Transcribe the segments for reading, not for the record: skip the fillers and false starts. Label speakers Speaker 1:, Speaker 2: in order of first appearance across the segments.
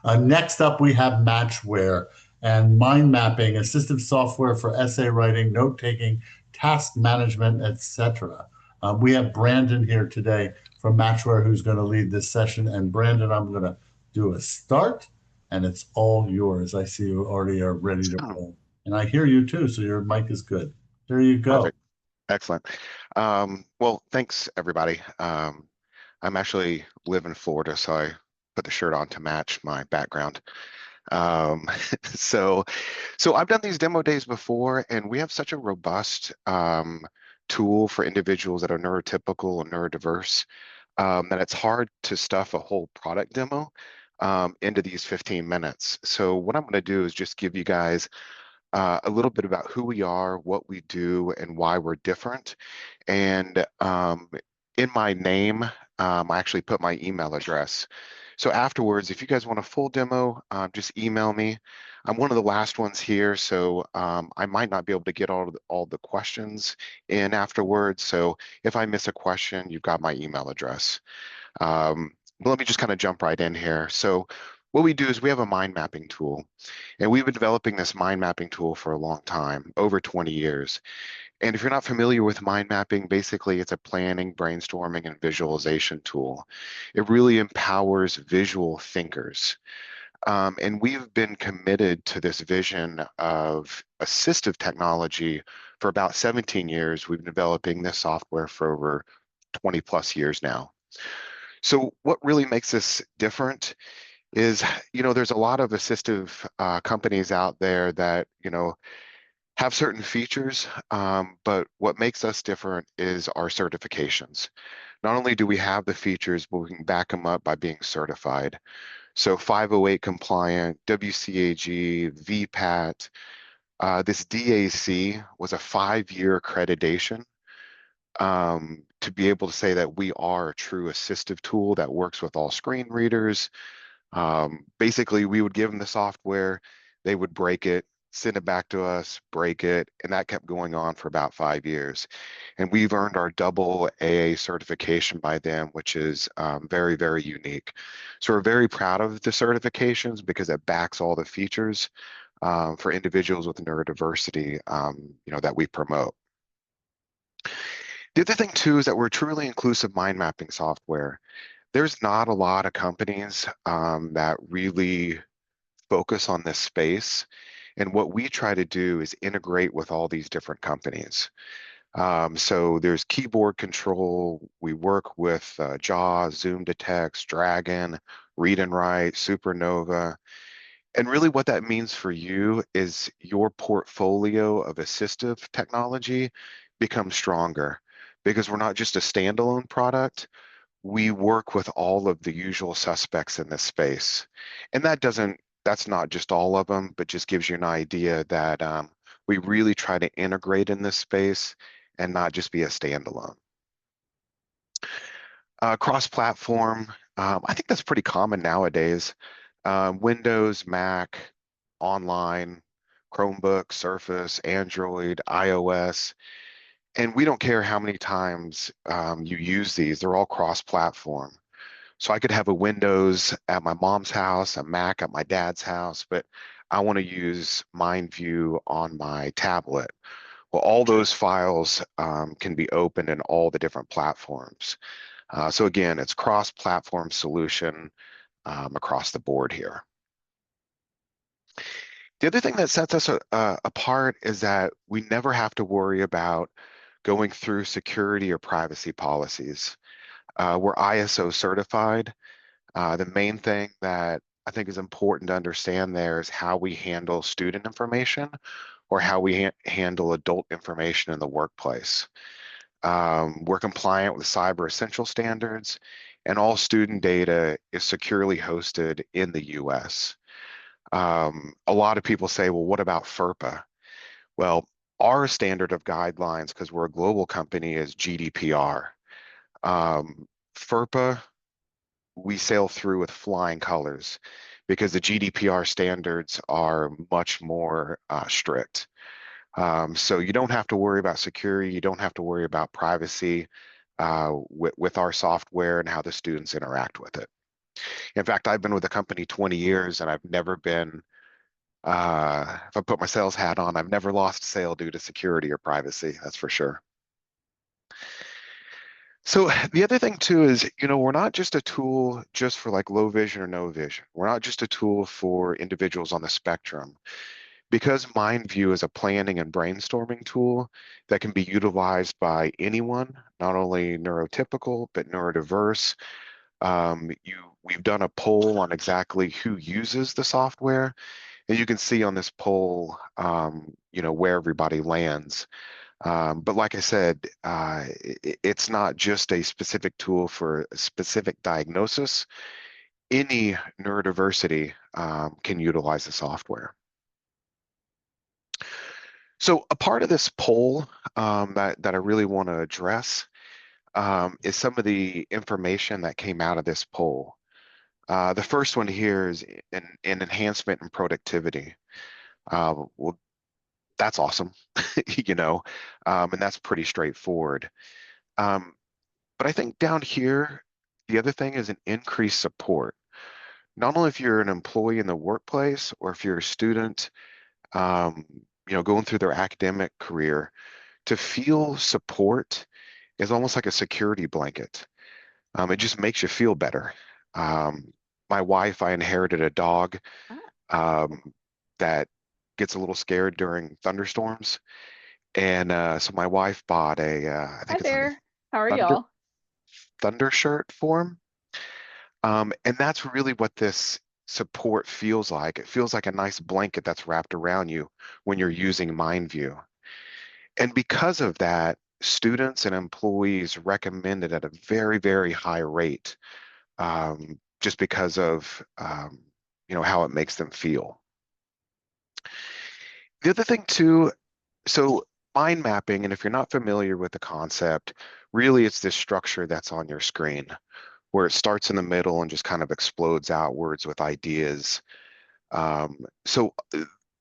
Speaker 1: Next up, we have MatchWare and mind mapping, assistive software for essay writing, note taking, task management, etc. We have Brandon here today from MatchWare who's going to lead this session. And Brandon, I'm going to do a start, and it's all yours. I see you already are ready to
Speaker 2: Oh,
Speaker 1: roll, and I hear you too, so your mic is good. There you go.
Speaker 2: perfect. Excellent. Well, thanks everybody. I'm actually live in Florida, so I put the shirt on to match my background. Um, so, so I've done these demo days before, and we have such a robust tool for individuals that are neurotypical and neurodiverse that it's hard to stuff a whole product demo into these 15 minutes. So what I'm going to do is just give you guys a little bit about who we are, what we do, and why we're different. And in my name, I actually put my email address. So afterwards, if you guys want a full demo, just email me. I'm one of the last ones here, so I might not be able to get all the questions in afterwards. So if I miss a question, you've got my email address. But let me just kind of jump right in here. So what we do is we have a mind mapping tool, and we've been developing this mind mapping tool for a long time, over 20 years. And if you're not familiar with mind mapping, basically it's a planning, brainstorming, and visualization tool. It really empowers visual thinkers. And we've been committed to this vision of assistive technology for about 17 years. We've been developing this software for over 20 plus years now. So what really makes this different is, there's a lot of assistive companies out there that, have certain features, but what makes us different is our certifications. Not only do we have the features, but we can back them up by being certified. So 508 compliant, WCAG, VPAT. This DAC was a 5-year accreditation to be able to say that we are a true assistive tool that works with all screen readers. Basically, we would give them the software, they would break it, send it back to us, break it, and that kept going on for about 5 years. And we've earned our double AA certification by them, which is very, very unique. So we're very proud of the certifications because it backs all the features for individuals with neurodiversity, that we promote. The other thing too is that we're truly inclusive mind mapping software. There's not a lot of companies that really focus on this space. And what we try to do is integrate with all these different companies. So there's keyboard control. We work with JAWS, Zoom to Text, Dragon, Read and Write, Supernova. And really what that means for you is your portfolio of assistive technology becomes stronger because we're not just a standalone product. We work with all of the usual suspects in this space. And that's not just all of them, but just gives you an idea that we really try to integrate in this space and not just be a standalone. Cross-platform, I think that's pretty common nowadays. Windows, Mac, online, Chromebook, Surface, Android, iOS, and we don't care how many times you use these, they're all cross-platform. So I could have a Windows at my mom's house, a Mac at my dad's house, but I want to use MindView on my tablet. Well, all those files can be opened in all the different platforms. So again, it's cross-platform solution across the board here. The other thing that sets us apart is that we never have to worry about going through security or privacy policies. We're ISO certified. The main thing that I think is important to understand there is how we handle student information or how we handle adult information in the workplace. We're compliant with Cyber Essential standards, and all student data is securely hosted in the US. A lot of people say, well, what about FERPA? Well, our standard of guidelines, because we're a global company, is GDPR. FERPA, we sail through with flying colors because the GDPR standards are much more strict. So you don't have to worry about security, you don't have to worry about privacy with our software and how the students interact with it. In fact, I've been with the company 20 years and I've never been, if I put my sales hat on, I've never lost a sale due to security or privacy, that's for sure. So the other thing too is, we're not just a tool just for like low vision or no vision. We're not just a tool for individuals on the spectrum. Because MindView is a planning and brainstorming tool that can be utilized by anyone, not only neurotypical, but neurodiverse. We've done a poll on exactly who uses the software, and you can see on this poll, where everybody lands. But like I said, it's not just a specific tool for a specific diagnosis. Any neurodiversity can utilize the software. So a part of this poll that I really want to address is some of the information that came out of this poll. The first one here is an enhancement in productivity. Well, that's awesome, and that's pretty straightforward. But I think down here, the other thing is an increased support. Not only if you're an employee in the workplace or if you're a student, um, going through their academic career, to feel support is almost like a security blanket. It just makes you feel better. My wife, I inherited a dog
Speaker 3: Ah,
Speaker 2: um, that gets a little scared during thunderstorms. And so my wife bought I
Speaker 3: hi
Speaker 2: think it's like a
Speaker 3: there. How are
Speaker 2: thunder
Speaker 3: y'all?
Speaker 2: thunder shirt for him. And that's really what this support feels like. It feels like a nice blanket that's wrapped around you when you're using MindView. And because of that, students and employees recommend it at a very, very high rate, just because of how it makes them feel. The other thing too, so mind mapping, and if you're not familiar with the concept, really it's this structure that's on your screen where it starts in the middle and just kind of explodes outwards with ideas. So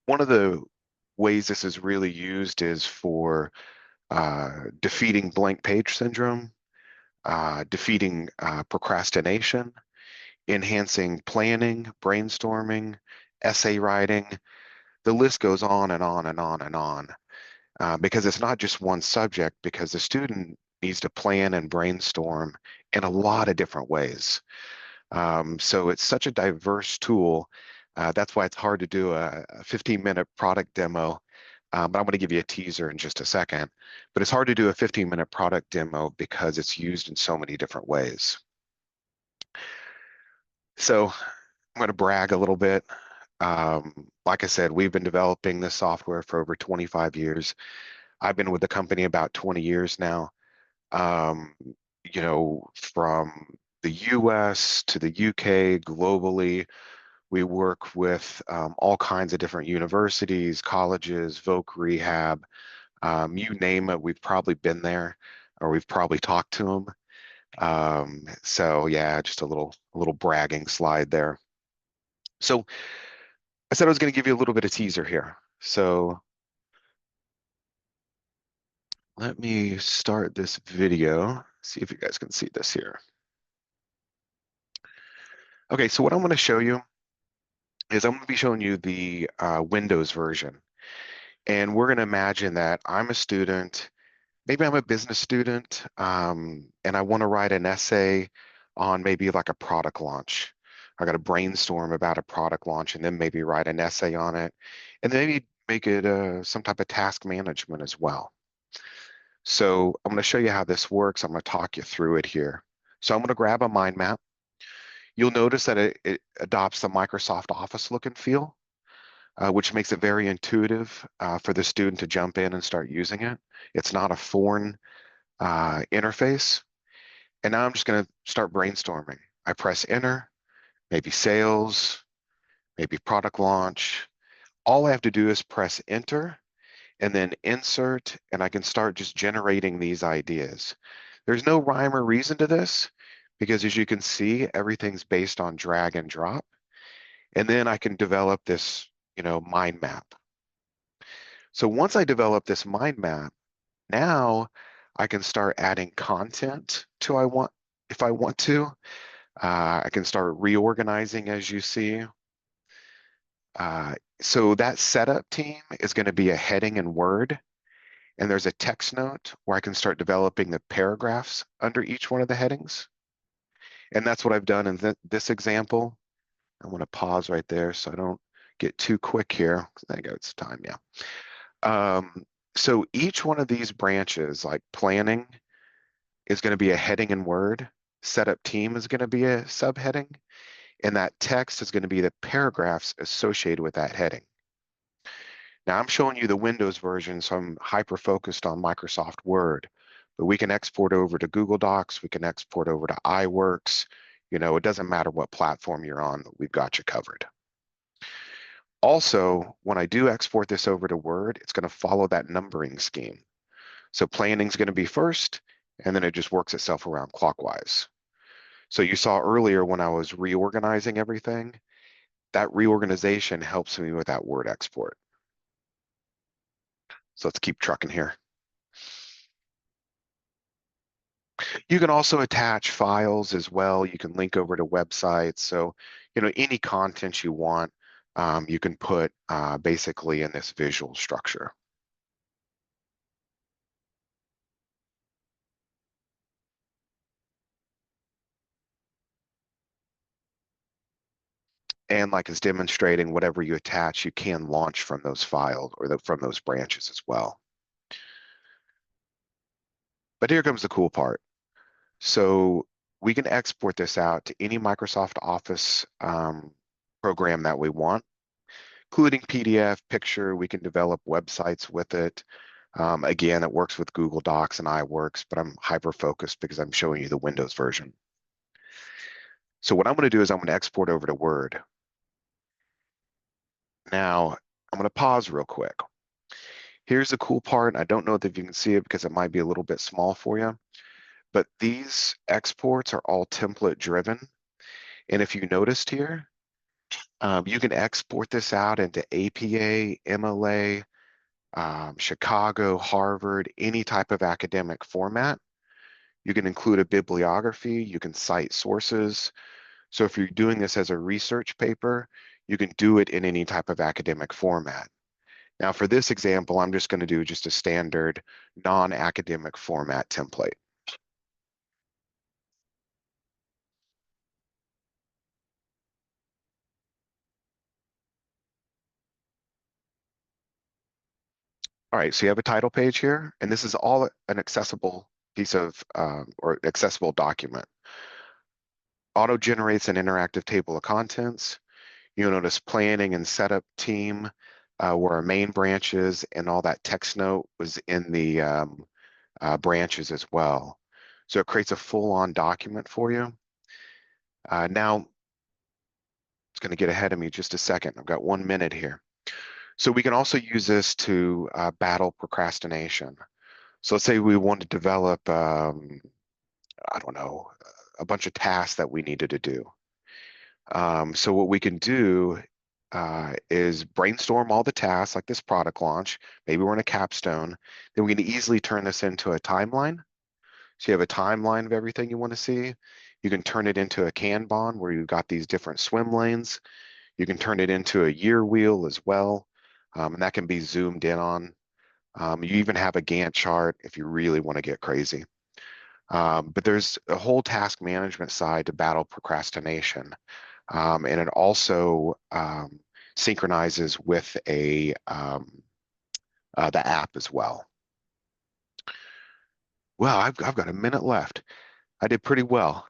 Speaker 2: one of the ways this is really used is for defeating blank page syndrome, defeating procrastination, enhancing planning, brainstorming, essay writing. The list goes on and on and on and on, because it's not just one subject, because the student needs to plan and brainstorm in a lot of different ways. So it's such a diverse tool. That's why it's hard to do a 15-minute product demo. But I'm going to give you a teaser in just a second. But it's hard to do a 15-minute product demo because it's used in so many different ways. So I'm going to brag a little bit. Like I said, we've been developing this software for over 25 years. I've been with the company about 20 years now. Um, from the US to the UK, globally, we work with all kinds of different universities, colleges, voc rehab, you name it, we've probably been there or we've probably talked to them. So yeah, just a little bragging slide there. So I said I was going to give you a little bit of teaser here. So let me start this video, see if you guys can see this here. Okay, so what I'm going to show you is I'm going to be showing you the Windows version. And we're going to imagine that I'm a student, maybe I'm a business student, and I want to write an essay on maybe like a product launch. I got to brainstorm about a product launch and then maybe write an essay on it, and then maybe make it some type of task management as well. So I'm going to show you how this works. I'm going to talk you through it here. So I'm going to grab a mind map. You'll notice that it adopts the Microsoft Office look and feel, which makes it very intuitive for the student to jump in and start using it. It's not a foreign interface. And now I'm just going to start brainstorming. I press enter, maybe sales, maybe product launch. All I have to do is press enter and then insert, and I can start just generating these ideas. There's no rhyme or reason to this because, as you can see, everything's based on drag and drop. And then I can develop this, mind map. So once I develop this mind map, now I can start adding content if I want to. I can start reorganizing, as you see. So that setup team is going to be a heading in Word, and there's a text note where I can start developing the paragraphs under each one of the headings. And that's what I've done in this example. I want to pause right there so I don't get too quick here. There you go, it's time, yeah. So each one of these branches, like planning, is going to be a heading in Word. Setup team is going to be a subheading, and that text is going to be the paragraphs associated with that heading. Now I'm showing you the Windows version, so I'm hyper-focused on Microsoft Word, but we can export over to Google Docs, we can export over to iWorks. You know, it doesn't matter what platform you're on, we've got you covered. Also, when I do export this over to Word, it's going to follow that numbering scheme. So planning is going to be first, and then it just works itself around clockwise. So you saw earlier when I was reorganizing everything, that reorganization helps me with that Word export. So let's keep trucking here. You can also attach files as well. You can link over to websites. So, you know, any content you want, you can put basically in this visual structure. And like it's demonstrating, whatever you attach, you can launch from those files or from those branches as well. But here comes the cool part. So we can export this out to any Microsoft Office program that we want, including PDF, picture. We can develop websites with it. Again, it works with Google Docs and iWorks, but I'm hyper-focused because I'm showing you the Windows version. So what I'm going to do is I'm going to export over to Word. Now, I'm going to pause real quick. Here's the cool part. I don't know if you can see it because it might be a little bit small for you, but these exports are all template driven. And if you noticed here, you can export this out into APA, MLA, Chicago, Harvard, any type of academic format. You can include a bibliography, you can cite sources. So if you're doing this as a research paper, you can do it in any type of academic format. Now for this example, I'm just going to do just a standard non-academic format template. All right, so you have a title page here, and this is all an accessible piece of or accessible document. Auto generates an interactive table of contents. You'll notice planning and setup team where our main branches, and all that text note was in the branches as well. So it creates a full-on document for you. Now, it's going to get ahead of me just a second. I've got 1 minute here. So we can also use this to battle procrastination. So let's say we want to develop, I don't know, a bunch of tasks that we needed to do. So what we can do is brainstorm all the tasks like this product launch. Maybe we're in a capstone. Then we can easily turn this into a timeline. So you have a timeline of everything you want to see. You can turn it into a Kanban where you've got these different swim lanes. You can turn it into a year wheel as well. And that can be zoomed in on. You even have a Gantt chart if you really want to get crazy. But there's a whole task management side to battle procrastination. And it also synchronizes with the app as well. Well, I've got a minute left. I did pretty well.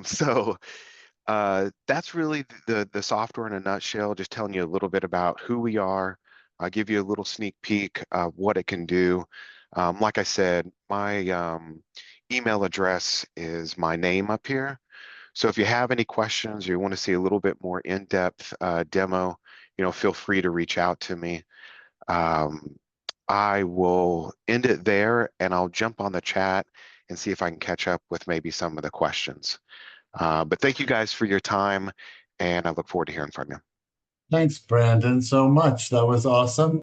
Speaker 2: So that's really the software in a nutshell, just telling you a little bit about who we are. I'll give you a little sneak peek of what it can do. Like I said, my email address is my name up here. So if you have any questions or you want to see a little bit more in-depth demo, feel free to reach out to me. I will end it there, and I'll jump on the chat and see if I can catch up with maybe some of the questions. But thank you guys for your time, and I look forward to hearing from you.
Speaker 1: Thanks, Brandon, so much. That was awesome.